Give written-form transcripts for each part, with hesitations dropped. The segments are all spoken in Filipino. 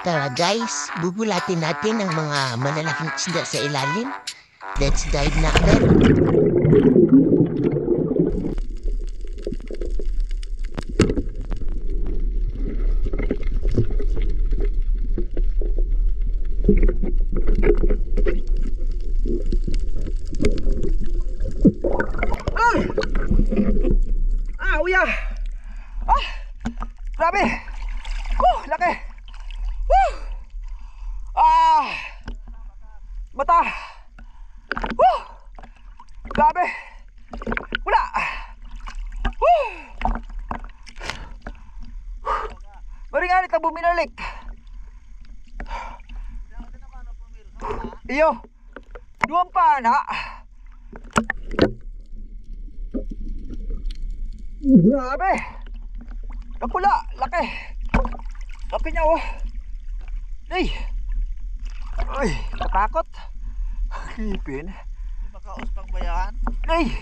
Tara guys, bubulatin natin ang mga malalaking isda sa ilalim. Let's dive na agad. Uya! Grabe! Laki! Mata! Grabe! Wala! Maringanit ang buminalik! Iyo! Duwang pa na! Grabe! Napula! Laki! Laki niya oh! Ay! Ay! Katakot! Kipin! Makaos pang bayan. Ay!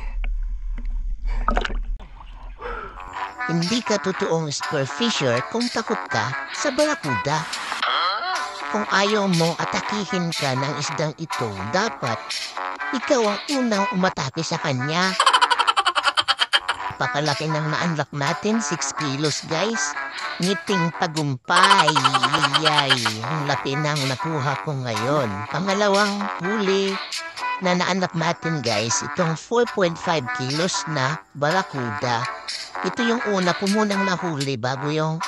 Hindi ka totoong spearfisher kung takot ka sa barakuda. Kung ayaw mong atakihin ka ng isdang ito, dapat ikaw ang unang umatake sa kanya. Pakalaki ng na-unlock natin, 6 kilos guys. Ngiting tagumpay. Yay! Ang laki ng nakuha ko ngayon. Pangalawang huli na na-unlock natin guys, itong 4.5 kilos na barakuda. Ito yung una ko munang nahuli bago yung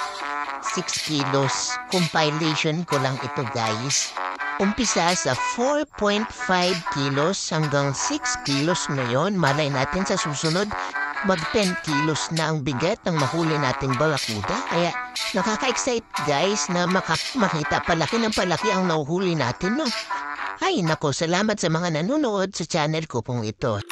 6 kilos. Compilation ko lang ito guys. Umpisa sa 4.5 kilos hanggang 6 kilos ngayon. Malay natin sa susunod mag 10 kilos na ang bigat ng mahuli nating barakuda. Kaya nakaka-excite guys na makita palaki ng palaki ang nahuhuli natin, no? Ay nako, salamat sa mga nanonood sa channel ko pong ito.